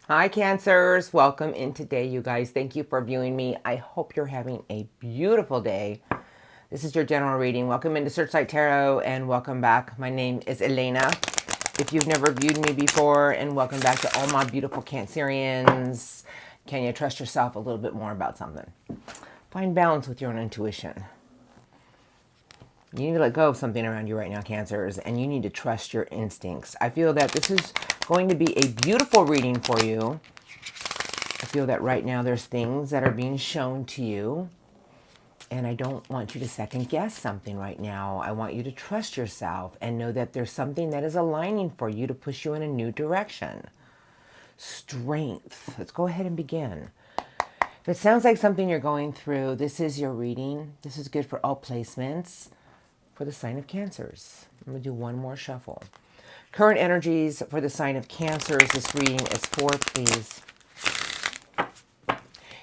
Hi, Cancers. Welcome in today, you guys. Thank you for viewing me. I hope you're having a beautiful day. This is your general reading. Welcome into Searchlight Tarot and welcome back. My name is Elena. If you've never viewed me before, and welcome back to all my beautiful Cancerians. Can you trust yourself a little bit more about something? Find balance with your own intuition. You need to let go of something around you right now, Cancers, and you need to trust your instincts. I feel that this is going to be a beautiful reading for you. I feel that right now there's things that are being shown to you, and I don't want you to second guess something right now. I want you to trust yourself and know that there's something that is aligning for you to push you in a new direction. Strength. Let's go ahead and begin. If it sounds like something you're going through, this is your reading. This is good for all placements for the sign of Cancers. I'm going to do one more shuffle. Current energies for the sign of Cancers. This reading is for, please.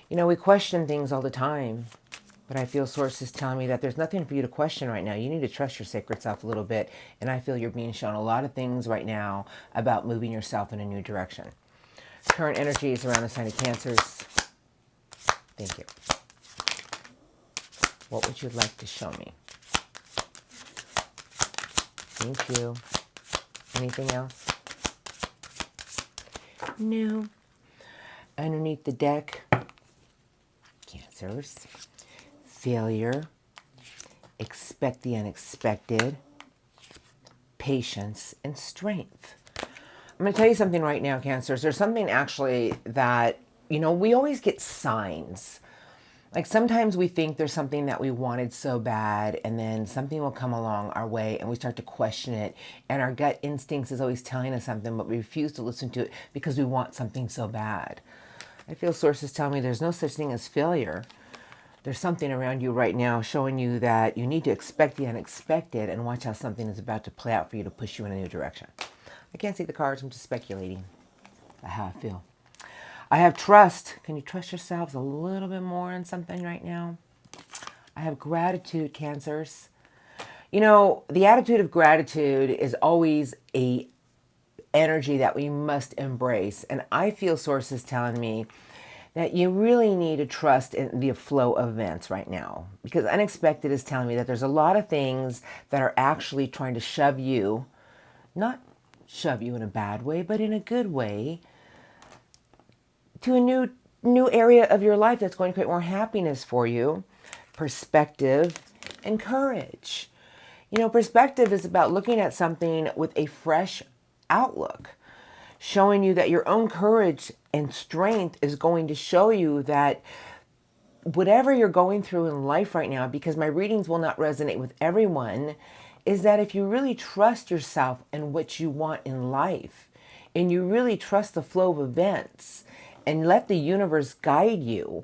You know, we question things all the time, but I feel sources telling me that there's nothing for you to question right now. You need to trust your sacred self a little bit, and I feel you're being shown a lot of things right now about moving yourself in a new direction. Current energies around the sign of Cancers. Thank you. What would you like to show me? Thank you. Anything else? No. Underneath the deck, Cancers. Failure. Expect the unexpected. Patience and strength. I'm going to tell you something right now, Cancers. There's something actually that, we always get signs. Like sometimes we think there's something that we wanted so bad, and then something will come along our way and we start to question it. And our gut instincts is always telling us something, but we refuse to listen to it because we want something so bad. I feel sources tell me there's no such thing as failure. There's something around you right now showing you that you need to expect the unexpected and watch how something is about to play out for you to push you in a new direction. I can't see the cards. I'm just speculating about how I feel. I have trust. Can you trust yourselves a little bit more on something right now? I have gratitude, Cancers. The attitude of gratitude is always a energy that we must embrace. And I feel sources telling me that you really need to trust in the flow of events right now. Because unexpected is telling me that there's a lot of things that are actually trying to shove you, not shove you in a bad way, but in a good way, to a new area of your life that's going to create more happiness for you, perspective, and courage. Perspective is about looking at something with a fresh outlook, showing you that your own courage and strength is going to show you that whatever you're going through in life right now, because my readings will not resonate with everyone, is that if you really trust yourself and what you want in life, and you really trust the flow of events, and let the universe guide you,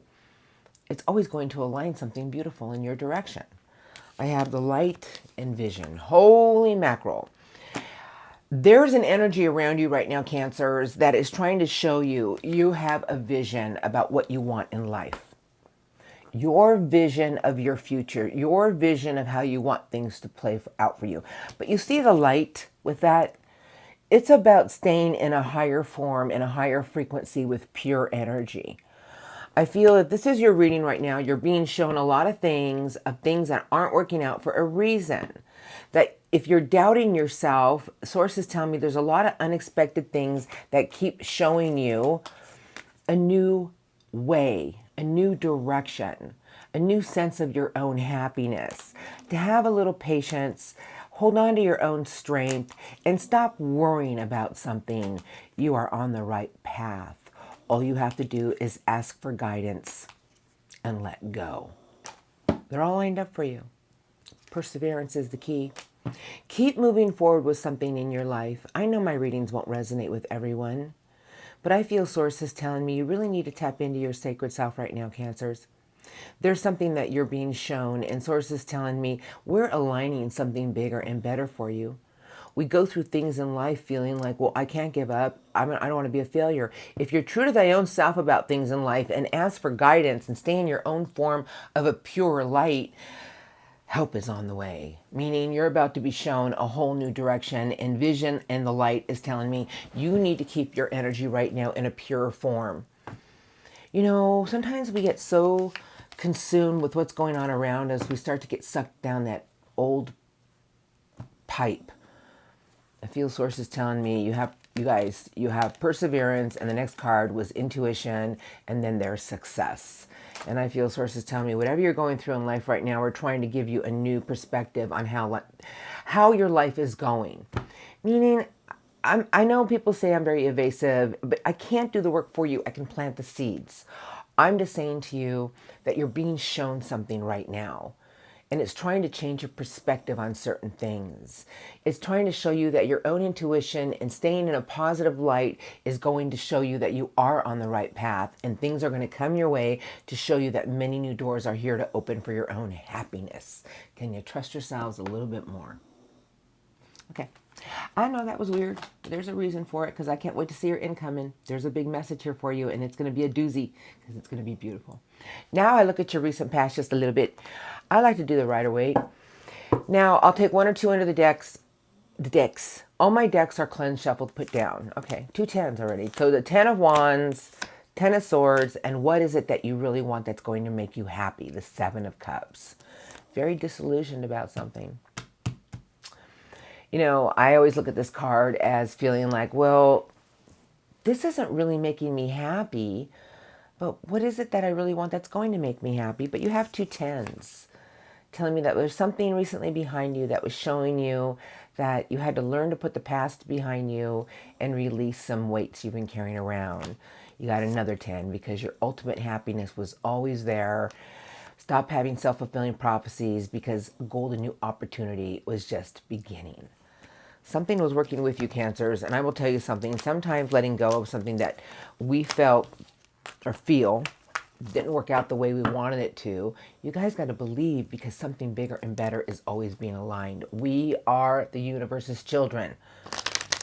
it's always going to align something beautiful in your direction. I have the light and vision. Holy mackerel. There's an energy around you right now, Cancers, that is trying to show you you have a vision about what you want in life. Your vision of your future, your vision of how you want things to play out for you. But you see the light with that? It's about staying in a higher form, in a higher frequency with pure energy. I feel that this is your reading right now. You're being shown a lot of things that aren't working out for a reason. That if you're doubting yourself, sources tell me there's a lot of unexpected things that keep showing you a new way, a new direction, a new sense of your own happiness. To have a little patience, hold on to your own strength, and stop worrying about something. You are on the right path. All you have to do is ask for guidance and let go. They're all lined up for you. Perseverance is the key. Keep moving forward with something in your life. I know my readings won't resonate with everyone, but I feel sources telling me you really need to tap into your sacred self right now, Cancers. There's something that you're being shown, and sources telling me we're aligning something bigger and better for you. We go through things in life feeling like, well, I can't give up. I don't want to be a failure. If you're true to thy own self about things in life and ask for guidance and stay in your own form of a pure light, help is on the way, meaning you're about to be shown a whole new direction, and vision and the light is telling me you need to keep your energy right now in a pure form. You know, sometimes we get so consumed with what's going on around us, we start to get sucked down that old pipe. I feel sources telling me you have perseverance, and the next card was intuition, and then there's success. And I feel sources telling me whatever you're going through in life right now, we're trying to give you a new perspective on how your life is going. Meaning, I know people say I'm very evasive, but I can't do the work for you. I can plant the seeds. I'm just saying to you that you're being shown something right now. And it's trying to change your perspective on certain things. It's trying to show you that your own intuition and staying in a positive light is going to show you that you are on the right path, and things are going to come your way to show you that many new doors are here to open for your own happiness. Can you trust yourselves a little bit more? Okay. I know that was weird. There's a reason for it, because I can't wait to see your incoming. There's a big message here for you, and it's going to be a doozy because it's going to be beautiful. Now I look at your recent past just a little bit. I like to do the Rider-Waite. Now I'll take one or two under the decks. The decks. All my decks are cleansed, shuffled, put down. Okay, 2 tens already. So the 10 of Wands, 10 of Swords, and what is it that you really want that's going to make you happy? The 7 of Cups. Very disillusioned about something. You know, I always look at this card as feeling like, well, this isn't really making me happy, but what is it that I really want that's going to make me happy? But you have 2 tens telling me that there's something recently behind you that was showing you that you had to learn to put the past behind you and release some weights you've been carrying around. You got another 10 because your ultimate happiness was always there. Stop having self-fulfilling prophecies because a golden new opportunity was just beginning. Something was working with you, Cancers, and I will tell you something. Sometimes letting go of something that we felt or feel didn't work out the way we wanted it to, you guys got to believe, because something bigger and better is always being aligned. We are the universe's children.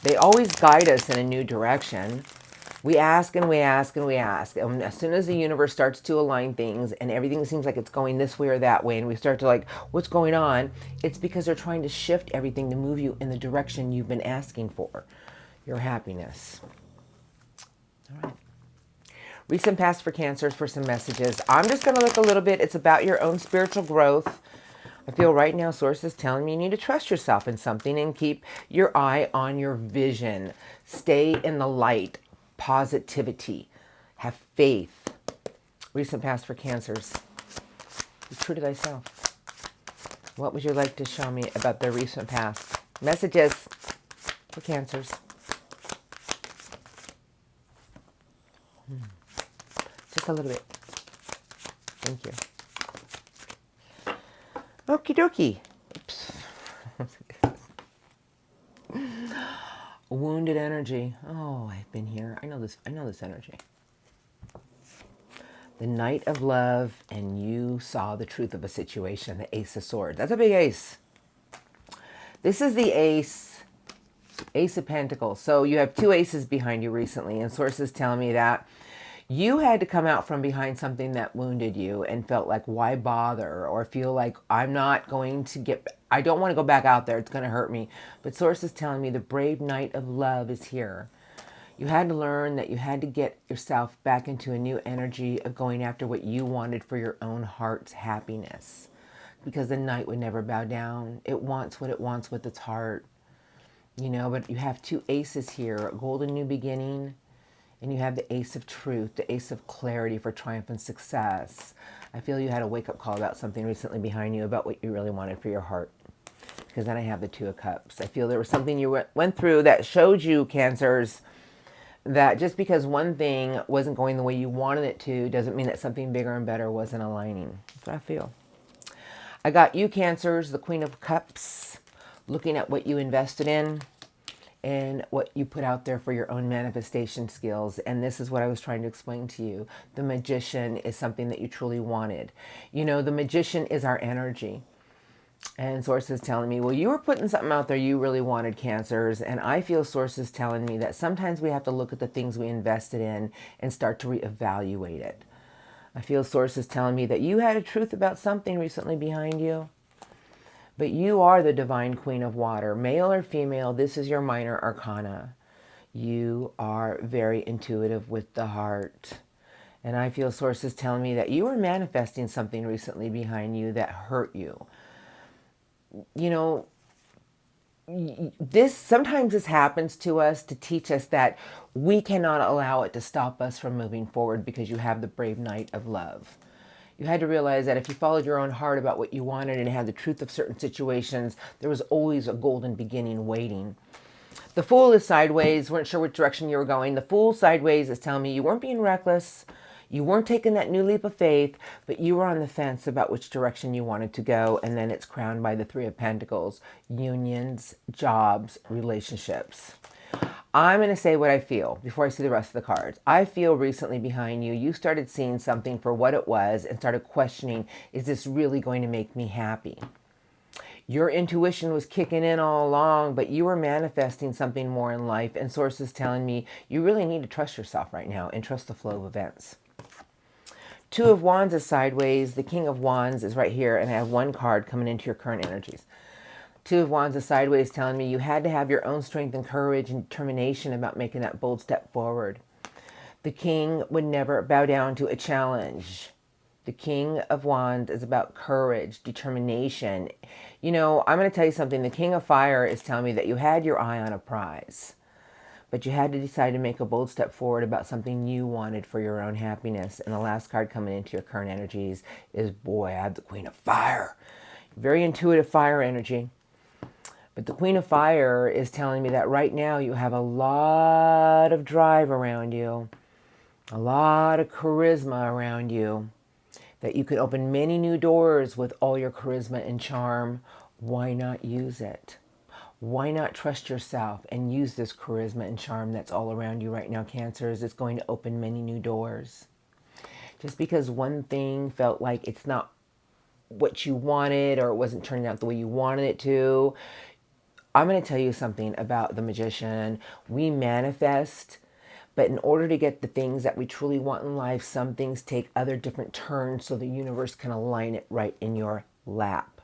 They always guide us in a new direction. We ask and we ask and we ask. And as soon as the universe starts to align things and everything seems like it's going this way or that way, and we start to like, what's going on? It's because they're trying to shift everything to move you in the direction you've been asking for. Your happiness. All right. Recent past for Cancers for some messages. I'm just going to look a little bit. It's about your own spiritual growth. I feel right now source is telling me you need to trust yourself in something and keep your eye on your vision. Stay in the light. Positivity. Have faith. Recent past for Cancers. Be true to thyself. What would you like to show me about their recent past? Messages for Cancers. Just a little bit. Thank you. Okie dokie. Oops. Wounded energy. Oh, I've been here. I know this energy. The Knight of Love, and you saw the truth of a situation. The Ace of Swords. That's a big ace. This is the Ace of Pentacles. So you have 2 aces behind you recently, and sources tell me that you had to come out from behind something that wounded you and felt like, why bother? Or feel like, I don't want to go back out there. It's going to hurt me. But sources telling me the brave Knight of Love is here. You had to learn that you had to get yourself back into a new energy of going after what you wanted for your own heart's happiness. Because the Knight would never bow down. It wants what it wants with its heart. You know, but you have 2 aces here. A golden new beginning. And you have the Ace of Truth, the Ace of Clarity for triumph and success. I feel you had a wake-up call about something recently behind you about what you really wanted for your heart. Because then I have the 2 of Cups. I feel there was something you went through that showed you, Cancers, that just because one thing wasn't going the way you wanted it to doesn't mean that something bigger and better wasn't aligning. That's what I feel. I got you, Cancers, the Queen of Cups, looking at what you invested in and what you put out there for your own manifestation skills. And this is what I was trying to explain to you. The Magician is something that you truly wanted. You know, the Magician is our energy. And sources telling me, well, you were putting something out there you really wanted, Cancers. And I feel sources telling me that sometimes we have to look at the things we invested in and start to reevaluate it. I feel sources telling me that you had a truth about something recently behind you. But you are the divine queen of water. Male or female, this is your minor arcana. You are very intuitive with the heart. And I feel sources telling me that you were manifesting something recently behind you that hurt you. You know, sometimes this happens to us to teach us that we cannot allow it to stop us from moving forward because you have the brave knight of love. You had to realize that if you followed your own heart about what you wanted and had the truth of certain situations, there was always a golden beginning waiting. The Fool is sideways, weren't sure which direction you were going. The Fool sideways is telling me you weren't being reckless, you weren't taking that new leap of faith, but you were on the fence about which direction you wanted to go, and then it's crowned by the Three of Pentacles, unions, jobs, relationships. I'm going to say what I feel before I see the rest of the cards. I feel recently behind you, you started seeing something for what it was and started questioning, is this really going to make me happy? Your intuition was kicking in all along, but you were manifesting something more in life, and sources telling me you really need to trust yourself right now and trust the flow of events. Two of Wands is sideways. The King of Wands is right here, and I have one card coming into your current energies. Two of Wands is sideways, telling me you had to have your own strength and courage and determination about making that bold step forward. The King would never bow down to a challenge. The King of Wands is about courage, determination. You know, I'm going to tell you something. The King of Fire is telling me that you had your eye on a prize, but you had to decide to make a bold step forward about something you wanted for your own happiness. And the last card coming into your current energies is, boy, I have the Queen of Fire. Very intuitive fire energy. But the Queen of Fire is telling me that right now you have a lot of drive around you, a lot of charisma around you, that you could open many new doors with all your charisma and charm. Why not use it? Why not trust yourself and use this charisma and charm that's all around you right now, Cancers? It's going to open many new doors. Just because one thing felt like it's not what you wanted or it wasn't turning out the way you wanted it to, I'm going to tell you something about the Magician. We manifest, but in order to get the things that we truly want in life, some things take other different turns so the universe can align it right in your lap.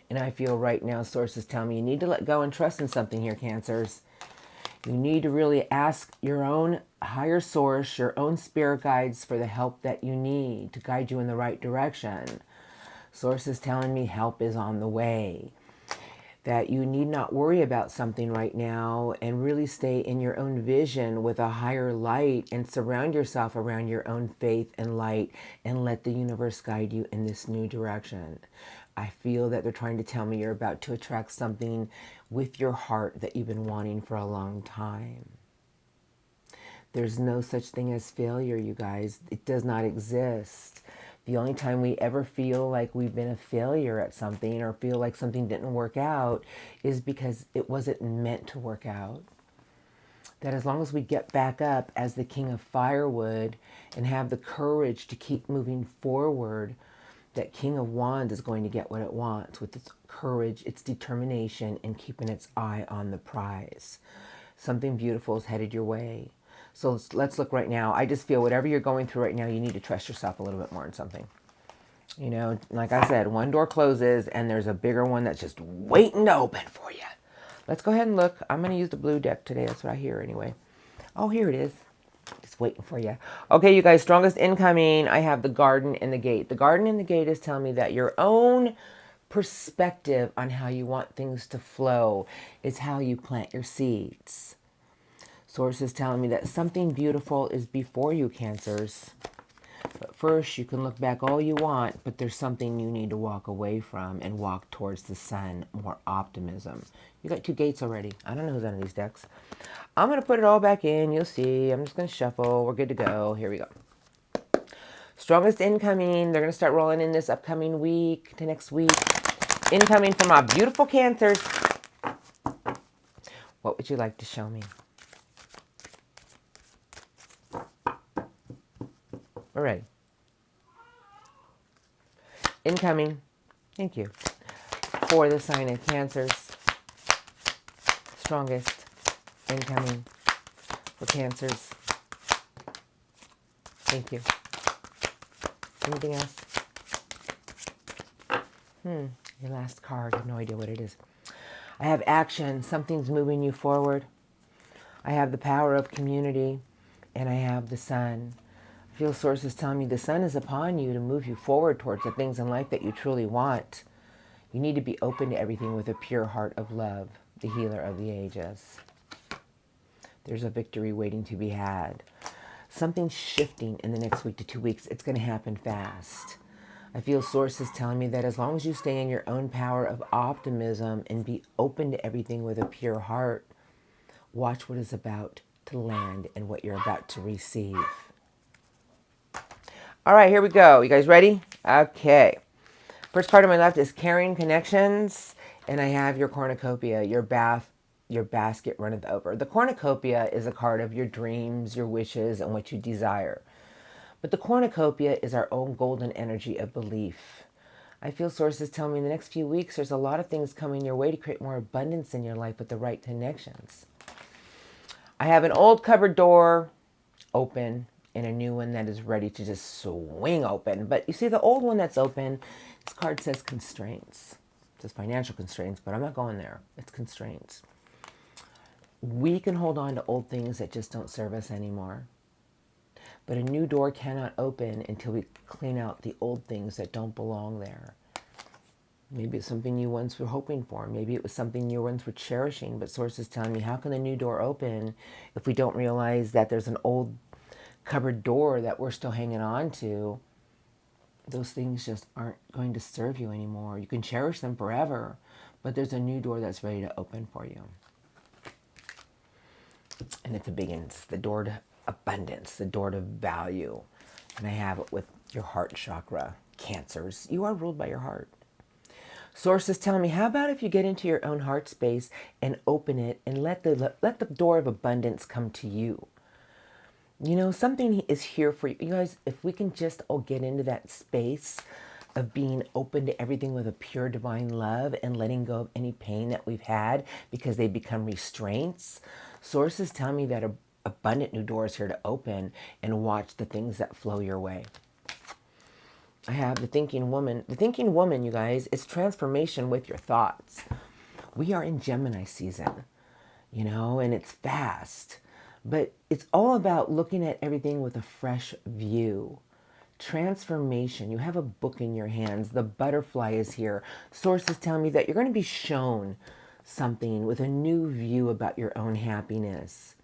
And I feel right now, sources tell me you need to let go and trust in something here, Cancers. You need to really ask your own higher source, your own spirit guides for the help that you need to guide you in the right direction. Sources telling me help is on the way. That you need not worry about something right now and really stay in your own vision with a higher light and surround yourself around your own faith and light and let the universe guide you in this new direction. I feel that they're trying to tell me you're about to attract something with your heart that you've been wanting for a long time. There's no such thing as failure, you guys. It does not exist. The only time we ever feel like we've been a failure at something or feel like something didn't work out is because it wasn't meant to work out. That as long as we get back up as the King of Firewood and have the courage to keep moving forward, that King of Wands is going to get what it wants with its courage, its determination, and keeping its eye on the prize. Something beautiful is headed your way. So let's look right now. I just feel whatever you're going through right now, you need to trust yourself a little bit more in something. You know, like I said, one door closes and there's a bigger one that's just waiting to open for you. Let's go ahead and look. I'm going to use the blue deck today. That's what I hear anyway. Oh, here it is. Just waiting for you. Okay, you guys, strongest incoming. I have the Garden and the Gate. The Garden and the Gate is telling me that your own perspective on how you want things to flow is how you plant your seeds. Source is telling me that something beautiful is before you, Cancers. But first, you can look back all you want, but there's something you need to walk away from and walk towards the sun, more optimism. You got two gates already. I don't know who's under these decks. I'm going to put it all back in. You'll see. I'm just going to shuffle. We're good to go. Here we go. Strongest incoming. They're going to start rolling in this upcoming week to next week. Incoming from our beautiful Cancers. What would you like to show me? All right. Incoming. Thank you. For the sign of Cancers. Strongest incoming for Cancers. Thank you. Anything else? Your last card, I have no idea what it is. I have action. Something's moving you forward. I have the power of community, and I have the sun. I feel sources telling me the sun is upon you to move you forward towards the things in life that you truly want. You need to be open to everything with a pure heart of love, the healer of the ages. There's a victory waiting to be had. Something's shifting in the next week to 2 weeks. It's going to happen fast. I feel sources telling me that as long as you stay in your own power of optimism and be open to everything with a pure heart, watch what is about to land and what you're about to receive. All right, here we go. You guys ready? Okay. First card on my left is Caring Connections, and I have your cornucopia, your basket runneth over. The cornucopia is a card of your dreams, your wishes, and what you desire. But the cornucopia is our own golden energy of belief. I feel sources tell me in the next few weeks there's a lot of things coming your way to create more abundance in your life with the right connections. I have an old cupboard door open and a new one that is ready to just swing open. But you see the old one that's open, this card says constraints. It says financial constraints, but I'm not going there. It's constraints. We can hold on to old things that just don't serve us anymore. But a new door cannot open until we clean out the old things that don't belong there. Maybe it's something you once were hoping for. Maybe it was something you once were cherishing, but sources telling me, how can the new door open if we don't realize that there's an old cupboard door that we're still hanging on to? Those things just aren't going to serve you anymore. You can cherish them forever, but there's a new door that's ready to open for you. And it's the door to abundance, the door to value. And I have it with your heart chakra, Cancers. You are ruled by your heart. Sources tell me, how about if you get into your own heart space and open it and let the door of abundance come to you? You know, something is here for you. You guys, if we can just all get into that space of being open to everything with a pure divine love and letting go of any pain that we've had because they become restraints. Sources tell me that an abundant new door is here to open, and watch the things that flow your way. I have the thinking woman. The thinking woman, you guys, it's transformation with your thoughts. We are in Gemini season, you know, and it's fast. But it's all about looking at everything with a fresh view. Transformation. You have a book in your hands. The butterfly is here. Sources tell me that you're going to be shown something with a new view about your own happiness.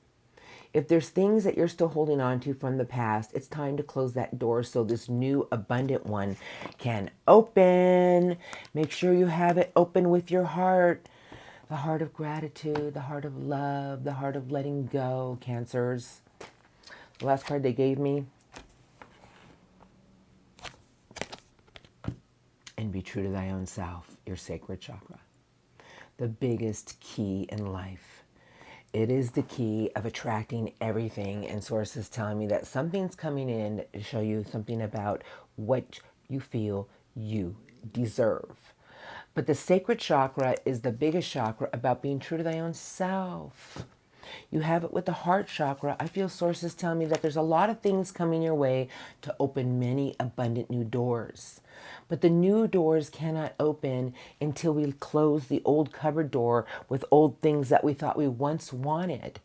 If there's things that you're still holding on to from the past, it's time to close that door so this new abundant one can open. Make sure you have it open with your heart. The heart of gratitude, the heart of love, the heart of letting go, Cancers. The last card they gave me. And be true to thy own self, your sacred chakra. The biggest key in life. It is the key of attracting everything, and sources telling me that something's coming in to show you something about what you feel you deserve. But the sacred chakra is the biggest chakra about being true to thy own self. You have it with the heart chakra. I feel sources telling me that there's a lot of things coming your way to open many abundant new doors. But the new doors cannot open until we close the old cupboard door with old things that we thought we once wanted.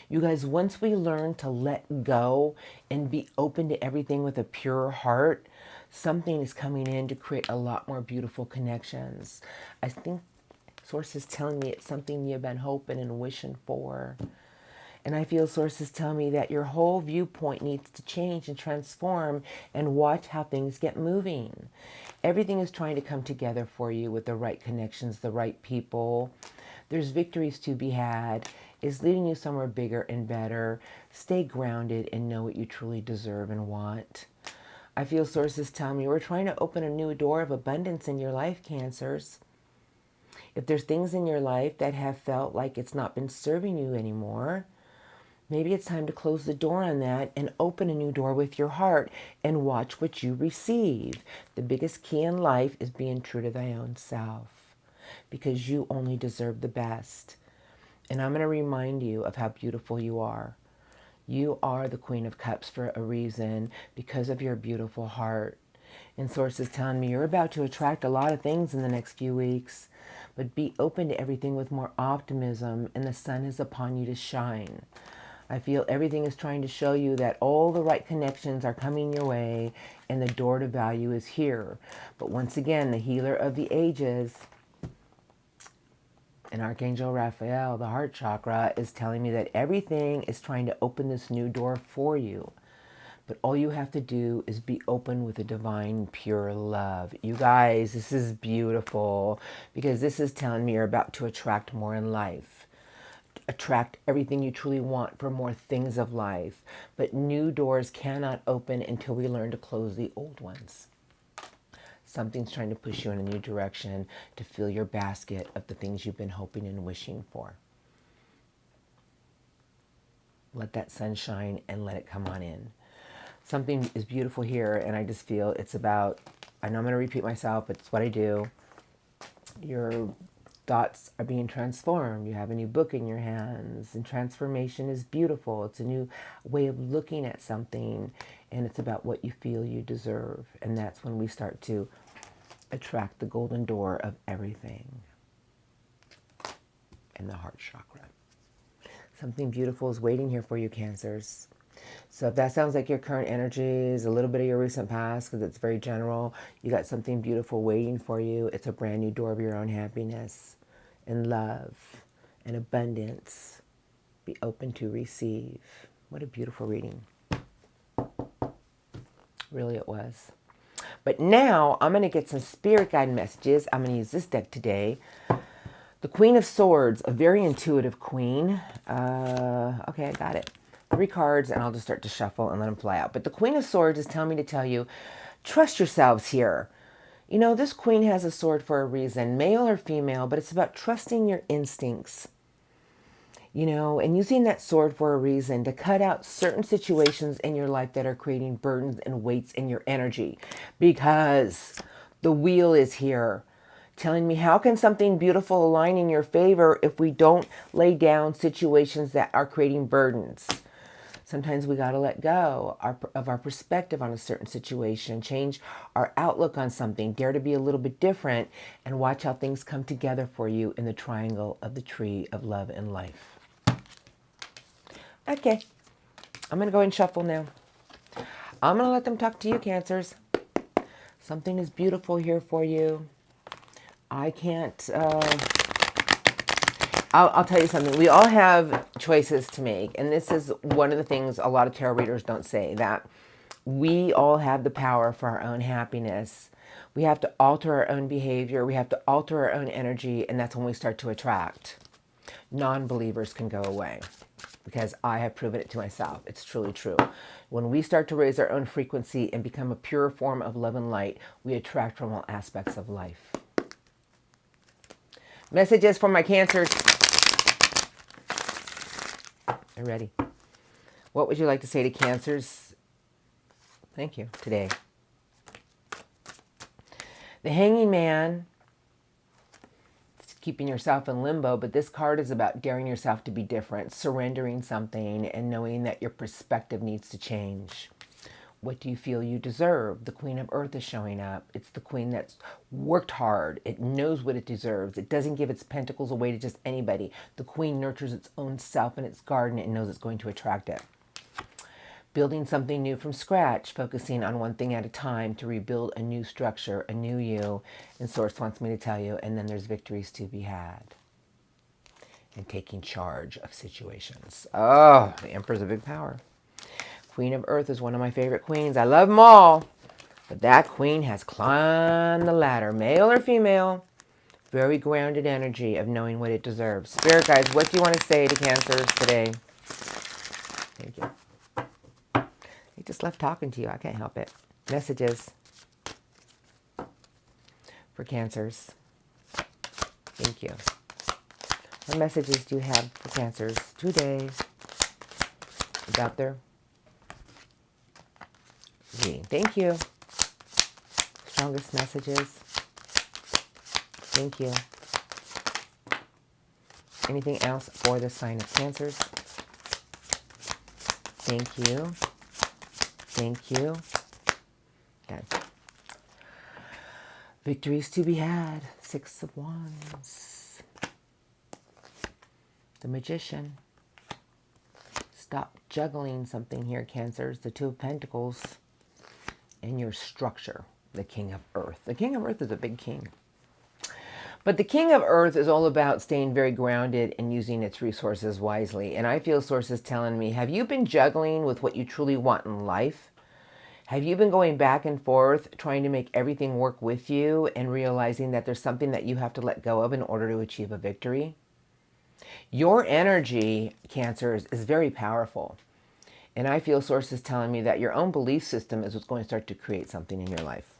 You guys, once we learn to let go and be open to everything with a pure heart, something is coming in to create a lot more beautiful connections. I think sources telling me it's something you've been hoping and wishing for. And I feel sources tell me that your whole viewpoint needs to change and transform, and watch how things get moving. Everything is trying to come together for you with the right connections, the right people. There's victories to be had. It's leading you somewhere bigger and better. Stay grounded and know what you truly deserve and want. I feel sources tell me we're trying to open a new door of abundance in your life, Cancers. If there's things in your life that have felt like it's not been serving you anymore, maybe it's time to close the door on that and open a new door with your heart and watch what you receive. The biggest key in life is being true to thy own self, because you only deserve the best. And I'm going to remind you of how beautiful you are. You are the Queen of Cups for a reason, because of your beautiful heart. And Source is telling me you're about to attract a lot of things in the next few weeks, but be open to everything with more optimism, and the sun is upon you to shine. I feel everything is trying to show you that all the right connections are coming your way and the door to value is here. But once again, the healer of the ages and Archangel Raphael, the heart chakra, is telling me that everything is trying to open this new door for you. But all you have to do is be open with a divine, pure love. You guys, this is beautiful because this is telling me you're about to attract more in life. Attract everything you truly want for more things of life. But new doors cannot open until we learn to close the old ones. Something's trying to push you in a new direction to fill your basket of the things you've been hoping and wishing for. Let that sun shine and let it come on in. Something is beautiful here, and I just feel it's about, I know I'm going to repeat myself, but it's what I do. Your thoughts are being transformed. You have a new book in your hands, and transformation is beautiful. It's a new way of looking at something, and it's about what you feel you deserve. And that's when we start to attract the golden door of everything in the heart chakra. Something beautiful is waiting here for you, Cancers. So if that sounds like your current energies, a little bit of your recent past, because it's very general, you got something beautiful waiting for you. It's a brand new door of your own happiness and love and abundance. Be open to receive. What a beautiful reading. Really it was. But now I'm going to get some spirit guide messages. I'm going to use this deck today. The Queen of Swords, a very intuitive queen. Okay, I got it. 3 cards, and I'll just start to shuffle and let them fly out. But the Queen of Swords is telling me to tell you, trust yourselves here. You know, this queen has a sword for a reason, male or female, but it's about trusting your instincts. You know, and using that sword for a reason to cut out certain situations in your life that are creating burdens and weights in your energy. Because the wheel is here telling me, how can something beautiful align in your favor if we don't lay down situations that are creating burdens? Sometimes we got to let go of our perspective on a certain situation, change our outlook on something, dare to be a little bit different, and watch how things come together for you in the triangle of the tree of love and life. Okay, I'm going to go and shuffle now. I'm going to let them talk to you, Cancers. Something is beautiful here for you. I can't... I'll tell you something. We all have choices to make. And this is one of the things a lot of tarot readers don't say, that we all have the power for our own happiness. We have to alter our own behavior. We have to alter our own energy. And that's when we start to attract. Non-believers can go away, because I have proven it to myself. It's truly true. When we start to raise our own frequency and become a pure form of love and light, we attract from all aspects of life. Messages for my Cancers. Are ready? What would you like to say to Cancers? Thank you. Today. The Hanging Man. It's keeping yourself in limbo, but this card is about daring yourself to be different, surrendering something, and knowing that your perspective needs to change. What do you feel you deserve? The Queen of Earth is showing up. It's the queen that's worked hard. It knows what it deserves. It doesn't give its pentacles away to just anybody. The queen nurtures its own self in its garden and knows it's going to attract it. Building something new from scratch, focusing on one thing at a time to rebuild a new structure, a new you. And Source wants me to tell you, and then there's victories to be had. And taking charge of situations. Oh, the Emperor's a big power. Queen of Earth is one of my favorite queens. I love them all. But that queen has climbed the ladder, male or female. Very grounded energy of knowing what it deserves. Spirit guides, what do you want to say to Cancers today? Thank you. He just left talking to you. I can't help it. Messages for Cancers. Thank you. What messages do you have for Cancers today about their reading? Thank you. Strongest messages. Thank you. Anything else for the sign of Cancers? Thank you. Thank you. Okay. Victories to be had. Six of Wands. The Magician. Stop juggling something here, Cancers. The Two of Pentacles. And your structure. The King of Earth. The King of Earth is a big king. But the King of Earth is all about staying very grounded and using its resources wisely. And I feel sources telling me, have you been juggling with what you truly want in life? Have you been going back and forth trying to make everything work with you and realizing that there's something that you have to let go of in order to achieve a victory? Your energy, Cancers, is very powerful. And I feel sources telling me that your own belief system is what's going to start to create something in your life.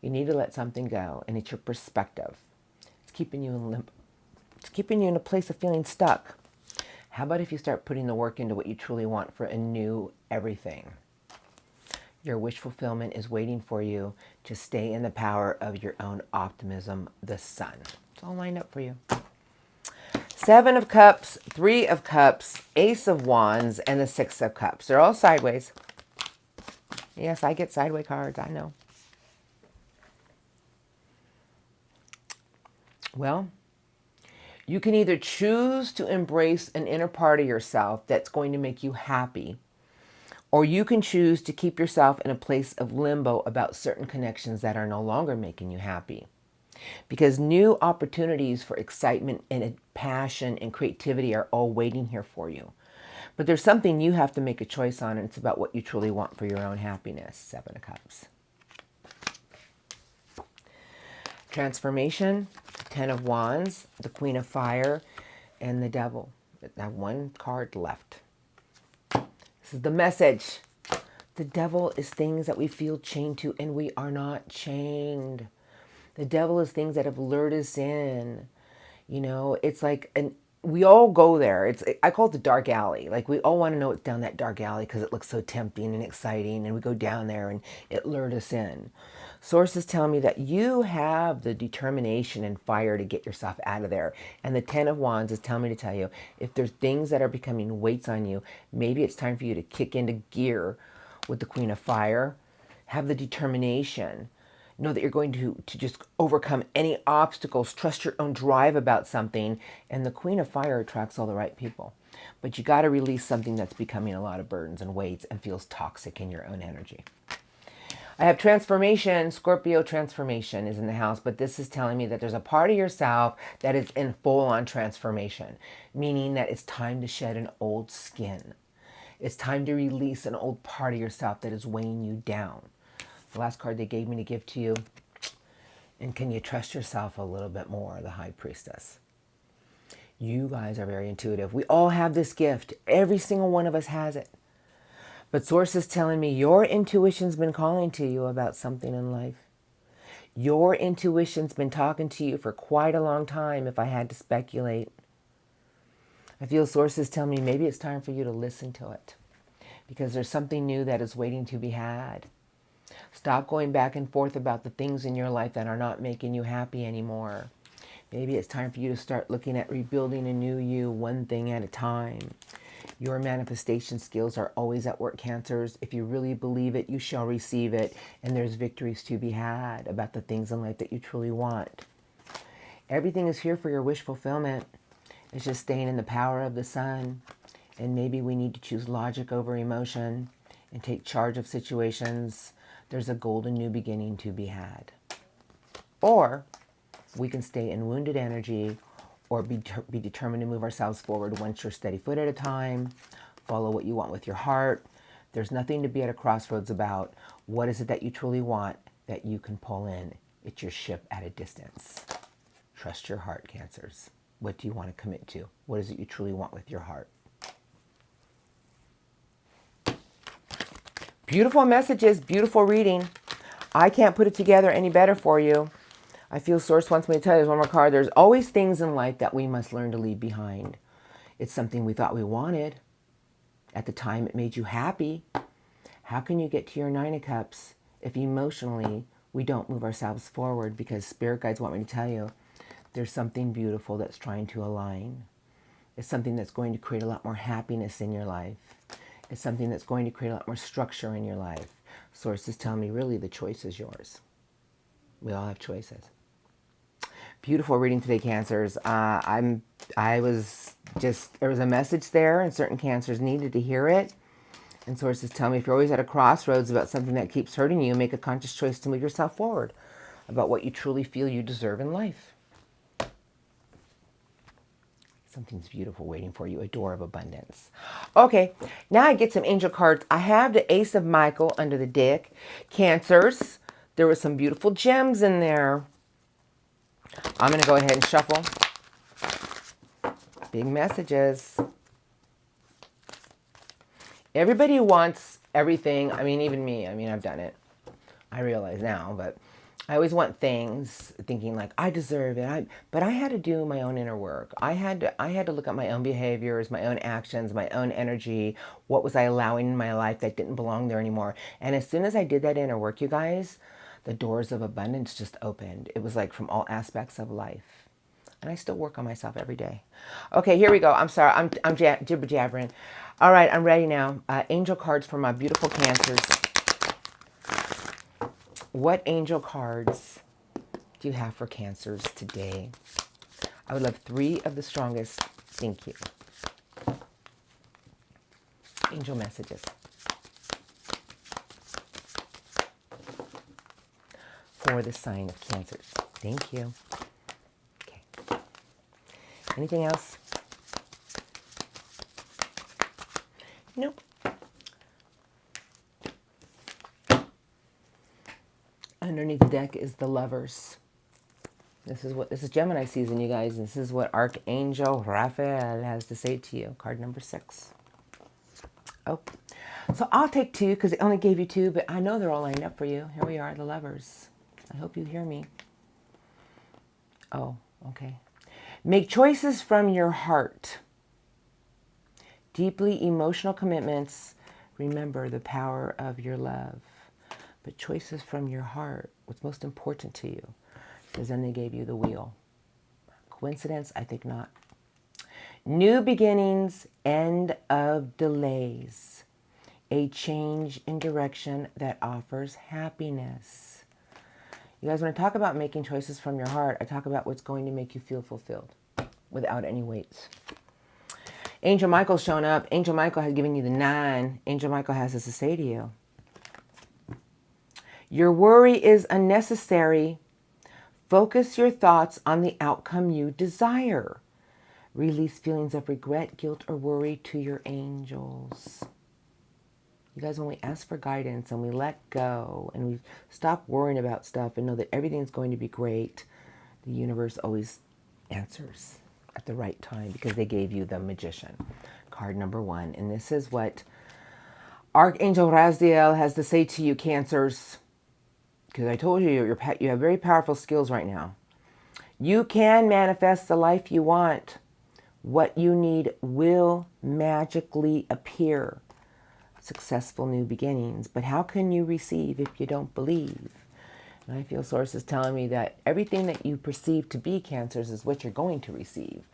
You need to let something go, and it's your perspective. It's keeping you in limbo. It's keeping you in a place of feeling stuck. How about if you start putting the work into what you truly want for a new everything? Your wish fulfillment is waiting for you. Just stay in the power of your own optimism, the sun. It's all lined up for you. Seven of Cups, Three of Cups, Ace of Wands, and the Six of Cups. They're all sideways. Yes, I get sideways cards, I know. Well, you can either choose to embrace an inner part of yourself that's going to make you happy, or you can choose to keep yourself in a place of limbo about certain connections that are no longer making you happy. Because new opportunities for excitement and passion and creativity are all waiting here for you. But there's something you have to make a choice on, and it's about what you truly want for your own happiness. Seven of Cups. Transformation, Ten of Wands, the Queen of Fire, and the Devil. I have one card left. This is the message. The devil is things that we feel chained to, and we are not chained. The devil is things that have lured us in. You know, it's like, we all go there. I call it the dark alley. Like, we all want to know what's down that dark alley because it looks so tempting and exciting, and we go down there and it lured us in. Sources tell me that you have the determination and fire to get yourself out of there. And the Ten of Wands is telling me to tell you, if there's things that are becoming weights on you, maybe it's time for you to kick into gear with the Queen of Fire. Have the determination. Know that you're going to just overcome any obstacles. Trust your own drive about something. And the Queen of Fire attracts all the right people. But you got to release something that's becoming a lot of burdens and weights and feels toxic in your own energy. I have transformation. Scorpio transformation is in the house, but this is telling me that there's a part of yourself that is in full-on transformation, meaning that it's time to shed an old skin. It's time to release an old part of yourself that is weighing you down. The last card they gave me to give to you. And can you trust yourself a little bit more, the High Priestess? You guys are very intuitive. We all have this gift. Every single one of us has it. But source is telling me your intuition's been calling to you about something in life. Your intuition's been talking to you for quite a long time, if I had to speculate. I feel sources tell me maybe it's time for you to listen to it, because there's something new that is waiting to be had. Stop going back and forth about the things in your life that are not making you happy anymore. Maybe it's time for you to start looking at rebuilding a new you, one thing at a time. Your manifestation skills are always at work, Cancers. If you really believe it, you shall receive it. And there's victories to be had about the things in life that you truly want. Everything is here for your wish fulfillment. It's just staying in the power of the sun. And maybe we need to choose logic over emotion and take charge of situations. There's a golden new beginning to be had. Or we can stay in wounded energy, or be determined to move ourselves forward one sure steady foot at a time. Follow what you want with your heart. There's nothing to be at a crossroads about. What is it that you truly want that you can pull in? It's your ship at a distance. Trust your heart, Cancers. What do you want to commit to? What is it you truly want with your heart? Beautiful messages, beautiful reading. I can't put it together any better for you. I feel Source wants me to tell you, there's one more card. There's always things in life that we must learn to leave behind. It's something we thought we wanted. At the time, it made you happy. How can you get to your Nine of Cups if emotionally we don't move ourselves forward? Because Spirit Guides want me to tell you, there's something beautiful that's trying to align. It's something that's going to create a lot more happiness in your life. It's something that's going to create a lot more structure in your life. Sources tell me, really, the choice is yours. We all have choices. Beautiful reading today, Cancers. There was a message there, and certain Cancers needed to hear it. And sources tell me if you're always at a crossroads about something that keeps hurting you, make a conscious choice to move yourself forward about what you truly feel you deserve in life. Something's beautiful waiting for you, a door of abundance. Okay, now I get some angel cards. I have the Ace of Michael under the deck. Cancers, there were some beautiful gems in there. I'm going to go ahead and shuffle. Big messages. Everybody wants everything. I mean, even me. I mean, I've done it. I realize now, but I always want things thinking like I deserve it. But I had to do my own inner work. I had to look at my own behaviors, my own actions, my own energy. What was I allowing in my life that didn't belong there anymore? And as soon as I did that inner work, you guys, the doors of abundance just opened. It was like from all aspects of life. And I still work on myself every day. Okay, here we go. I'm sorry. I'm jibber jabbering. All right, I'm ready now. Angel cards for my beautiful Cancers. What angel cards do you have for Cancers today? I would love 3 of the strongest. Thank you. Angel messages. For the sign of Cancers. Thank you. Okay. Anything else? Nope. Underneath the deck is the Lovers. This is Gemini season, you guys. This is what Archangel Raphael has to say to you. Card number 6. Oh, so I'll take 2 because it only gave you 2, but I know they're all lined up for you. Here we are, the Lovers. I hope you hear me. Oh, okay. Make choices from your heart. Deeply emotional commitments. Remember the power of your love. But choices from your heart. What's most important to you? Because then they gave you the Wheel. Coincidence? I think not. New beginnings, end of delays. A change in direction that offers happiness. You guys, when I talk about making choices from your heart, I talk about what's going to make you feel fulfilled without any weights. Angel Michael's shown up. Angel Michael has given you the 9. Angel Michael has this to say to you. Your worry is unnecessary. Focus your thoughts on the outcome you desire. Release feelings of regret, guilt, or worry to your angels. You guys, when we ask for guidance and we let go and we stop worrying about stuff and know that everything's going to be great, the universe always answers at the right time because they gave you the Magician. Card number 1. And this is what Archangel Raziel has to say to you, Cancers. Because I told you, you have very powerful skills right now. You can manifest the life you want. What you need will magically appear. Successful new beginnings. But how can you receive if you don't believe? And I feel sources telling me that everything that you perceive to be, Cancers, is what you're going to receive.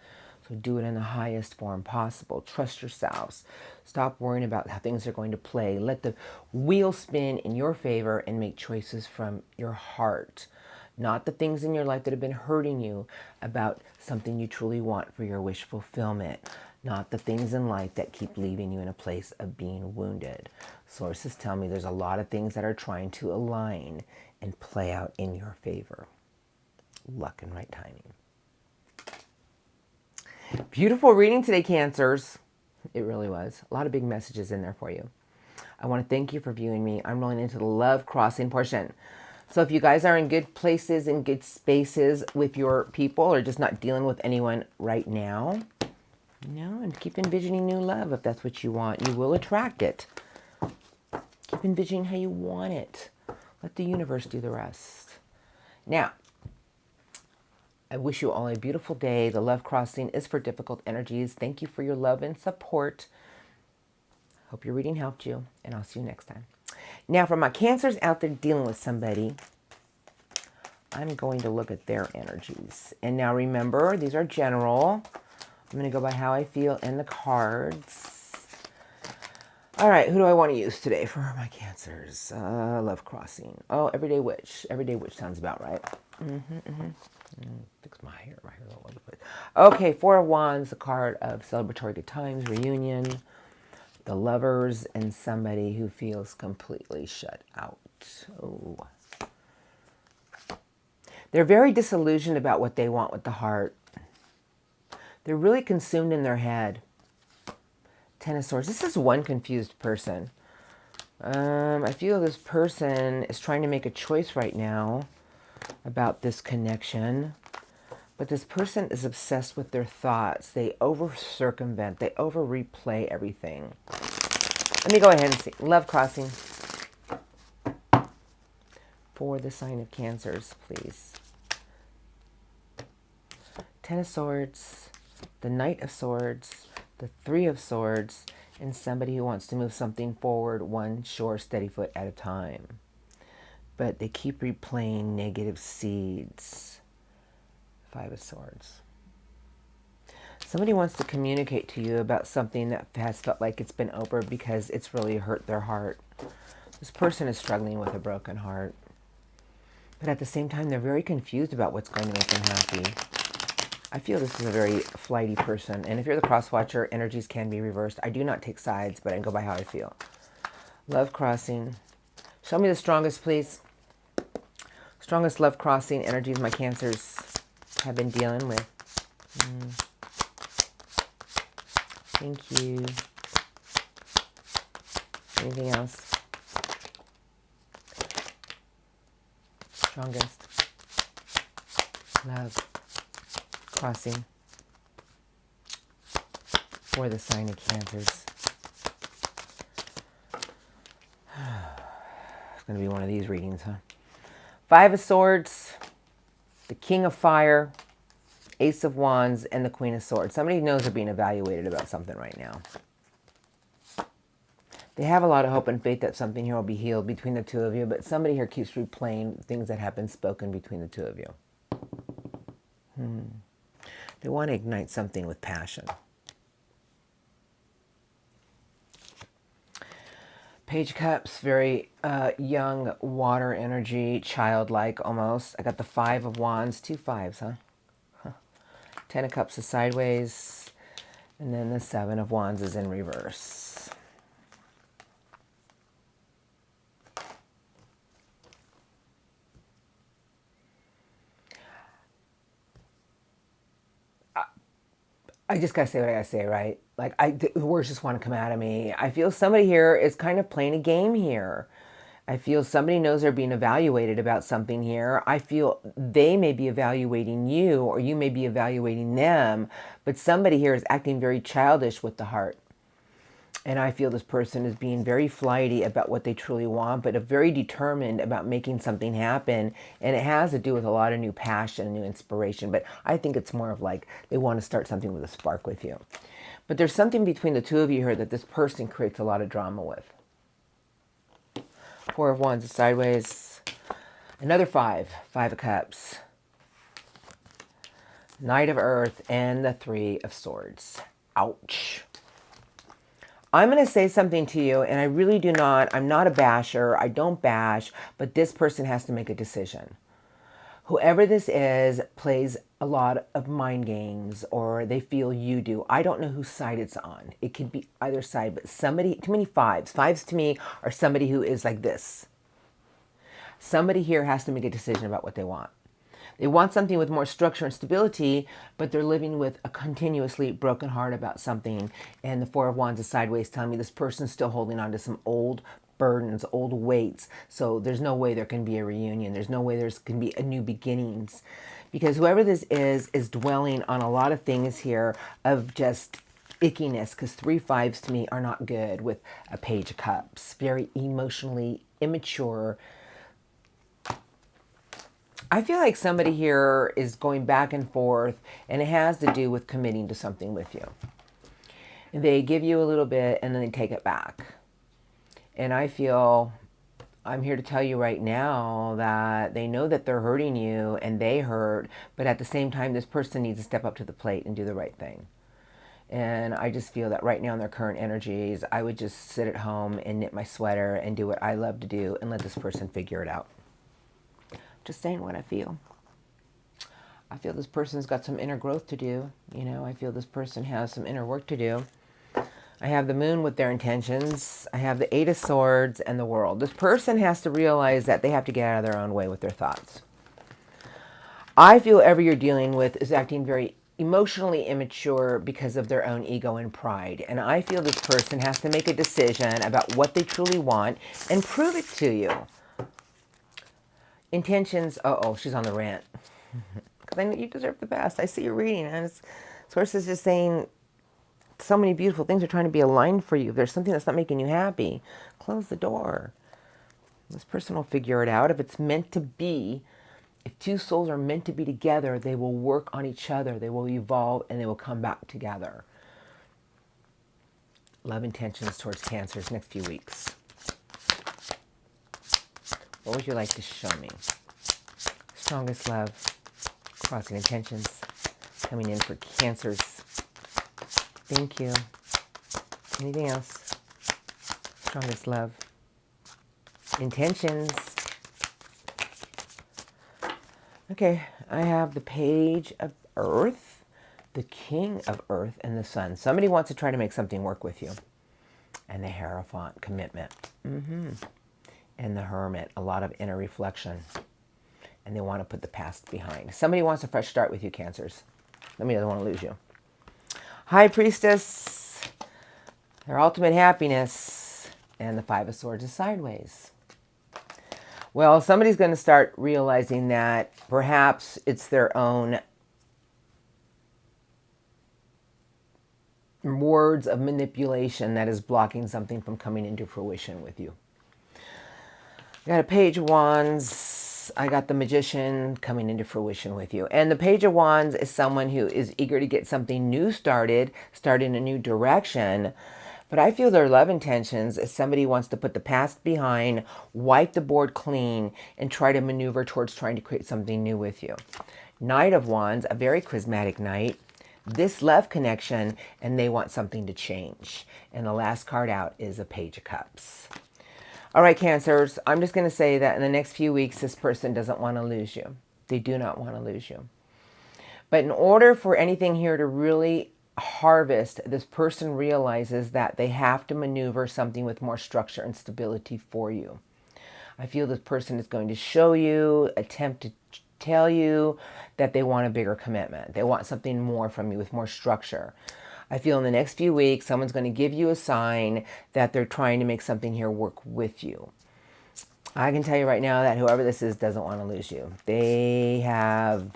So do it in the highest form possible. Trust yourselves. Stop worrying about how things are going to play. Let the wheel spin in your favor and make choices from your heart. Not the things in your life that have been hurting you about something you truly want for your wish fulfillment. Not the things in life that keep leaving you in a place of being wounded. Sources tell me there's a lot of things that are trying to align and play out in your favor. Luck and right timing. Beautiful reading today, Cancers. It really was. A lot of big messages in there for you. I want to thank you for viewing me. I'm rolling into the love crossing portion. So if you guys are in good places, in good spaces with your people, or just not dealing with anyone right now, and keep envisioning new love if that's what you want. You will attract it. Keep envisioning how you want it. Let the universe do the rest. Now, I wish you all a beautiful day. The love crossing is for difficult energies. Thank you for your love and support. Hope your reading helped you, and I'll see you next time. Now, for my Cancers out there dealing with somebody, I'm going to look at their energies. And now remember, these are general. I'm going to go by how I feel in the cards. All right, who do I want to use today for my cancers? Love crossing. Oh, everyday witch. Everyday witch sounds about right. Fix my hair. My hair all over the place. Okay, Four of Wands, the card of celebratory good times, reunion, the lovers, and somebody who feels completely shut out. Oh. They're very disillusioned about what they want with the heart. They're really consumed in their head. Ten of Swords. This is one confused person. I feel this person is trying to make a choice right now about this connection. But this person is obsessed with their thoughts. They over-circumvent. They over-replay everything. Let me go ahead and see. Love crossing. For the sign of Cancers, please. Ten of Swords. The Knight of Swords. The Three of Swords. And somebody who wants to move something forward one sure, steady foot at a time. But they keep replaying negative seeds. Five of Swords. Somebody wants to communicate to you about something that has felt like it's been over because it's really hurt their heart. This person is struggling with a broken heart. But at the same time, they're very confused about what's going to make them happy. I feel this is a very flighty person. And if you're the cross watcher, energies can be reversed. I do not take sides, but I go by how I feel. Love crossing. Show me the strongest, please. Strongest love crossing energies my Cancers have been dealing with. Thank you. Anything else? Strongest love crossing for the sign of Cancers. It's going to be one of these readings, huh? Five of Swords, the King of Fire, Ace of Wands, and the Queen of Swords. Somebody knows they're being evaluated about something right now. They have a lot of hope and faith that something here will be healed between the two of you, but somebody here keeps replaying things that have been spoken between the two of you. They want to ignite something with passion. Page of Cups, very young water energy, childlike almost. I got the Five of Wands, two fives, huh? Ten of Cups is sideways, and then the Seven of Wands is in reverse. I just gotta say what I gotta say, right? Like, the words just want to come out of me. I feel somebody here is kind of playing a game here. I feel somebody knows they're being evaluated about something here. I feel they may be evaluating you, or you may be evaluating them, but somebody here is acting very childish with the heart. And I feel this person is being very flighty about what they truly want, but very determined about making something happen. And it has to do with a lot of new passion, new inspiration. But I think it's more of like they want to start something with a spark with you. But there's something between the two of you here that this person creates a lot of drama with. Four of Wands is sideways. Another five. Five of Cups. Knight of Earth and the Three of Swords. Ouch. I'm going to say something to you, and I really do not, I'm not a basher, I don't bash, but this person has to make a decision. Whoever this is plays a lot of mind games, or they feel you do. I don't know whose side it's on. It could be either side, but somebody, too many fives. Fives to me are somebody who is like this. Somebody here has to make a decision about what they want. They want something with more structure and stability, but they're living with a continuously broken heart about something. And the Four of Wands is sideways, telling me this person's still holding on to some old burdens, old weights. So there's no way there can be a reunion. There's no way there can be a new beginnings. Because whoever this is dwelling on a lot of things here of just ickiness. Because three fives to me are not good with a Page of Cups. Very emotionally immature. I feel like somebody here is going back and forth, and it has to do with committing to something with you. They give you a little bit, and then they take it back. And I feel, I'm here to tell you right now that they know that they're hurting you, and they hurt, but at the same time, this person needs to step up to the plate and do the right thing. And I just feel that right now in their current energies, I would just sit at home and knit my sweater and do what I love to do and let this person figure it out. Just saying what I feel. I feel this person's got some inner growth to do. You know, I feel this person has some inner work to do. I have the moon with their intentions. I have the 8 of Swords and the World. This person has to realize that they have to get out of their own way with their thoughts. I feel whoever you're dealing with is acting very emotionally immature because of their own ego and pride. And I feel this person has to make a decision about what they truly want and prove it to you. Intentions, uh-oh, she's on the rant. Because I know you deserve the best. I see your reading, and it's, Source is just saying so many beautiful things are trying to be aligned for you. If there's something that's not making you happy, close the door. This person will figure it out. If it's meant to be, if two souls are meant to be together, they will work on each other. They will evolve, and they will come back together. Love intentions towards Cancers next few weeks. What would you like to show me? Strongest love, crossing intentions, coming in for Cancers. Thank you. Anything else? Strongest love, intentions. Okay, I have the Page of Earth, the King of Earth, and the Sun. Somebody wants to try to make something work with you. And the Hierophant, commitment. And the Hermit, a lot of inner reflection. And they want to put the past behind. Somebody wants a fresh start with you, Cancers. Somebody doesn't want to lose you. High Priestess, their ultimate happiness. And the 5 of Swords is sideways. Well, somebody's going to start realizing that perhaps it's their own words of manipulation that is blocking something from coming into fruition with you. I got a Page of Wands. I got the Magician coming into fruition with you. And the Page of Wands is someone who is eager to get something new started, start in a new direction. But I feel their love intentions is somebody wants to put the past behind, wipe the board clean, and try to maneuver towards trying to create something new with you. Knight of Wands, a very charismatic knight. This love connection, and they want something to change. And the last card out is a Page of Cups. All right, Cancers, I'm just going to say that in the next few weeks, this person doesn't want to lose you. They do not want to lose you. But in order for anything here to really harvest, this person realizes that they have to maneuver something with more structure and stability for you. I feel this person is going to show you, attempt to tell you that they want a bigger commitment. They want something more from you with more structure. I feel in the next few weeks, someone's going to give you a sign that they're trying to make something here work with you. I can tell you right now that whoever this is doesn't want to lose you. They have...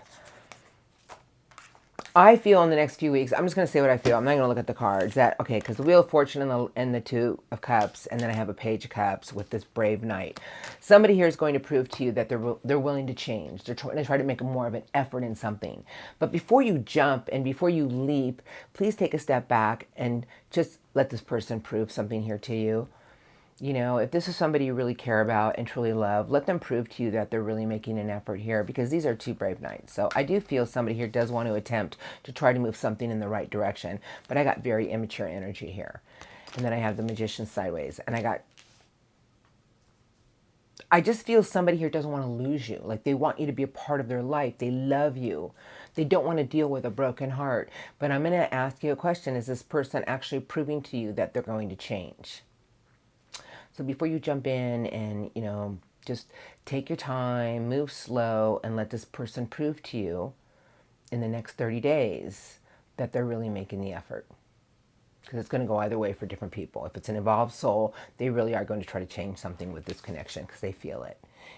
I feel in the next few weeks, I'm just going to say what I feel. I'm not going to look at the cards. That okay, because the Wheel of Fortune and the 2 of Cups, and then I have a Page of Cups with this Brave Knight. Somebody here is going to prove to you that they're willing to change. They're trying to try to make more of an effort in something. But before you jump and before you leap, please take a step back and just let this person prove something here to you. You know, if this is somebody you really care about and truly love, let them prove to you that they're really making an effort here, because these are 2 brave knights. So I do feel somebody here does want to attempt to try to move something in the right direction, but I got very immature energy here. And then I have the Magician sideways, and I just feel somebody here doesn't want to lose you. Like they want you to be a part of their life. They love you. They don't want to deal with a broken heart. But I'm going to ask you a question. Is this person actually proving to you that they're going to change? So before you jump in and, you know, just take your time, move slow, and let this person prove to you in the next 30 days that they're really making the effort. Because it's going to go either way for different people. If it's an evolved soul, they really are going to try to change something with this connection because they feel it.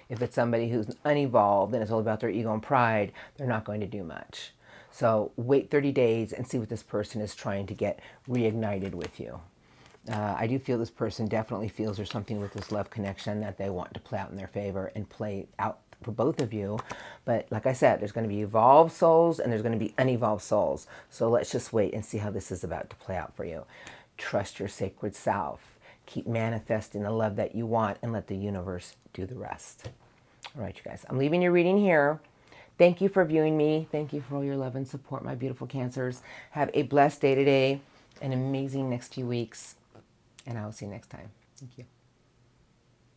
If it's somebody who's unevolved and it's all about their ego and pride, they're not going to do much. So wait 30 days and see what this person is trying to get reignited with you. I do feel this person definitely feels there's something with this love connection that they want to play out in their favor and play out for both of you. But like I said, there's going to be evolved souls and there's going to be unevolved souls. So let's just wait and see how this is about to play out for you. Trust your sacred self. Keep manifesting the love that you want and let the universe do the rest. All right, you guys, I'm leaving your reading here. Thank you for viewing me. Thank you for all your love and support, my beautiful Cancers. Have a blessed day today, an amazing next few weeks, and I will see you next time. Thank you.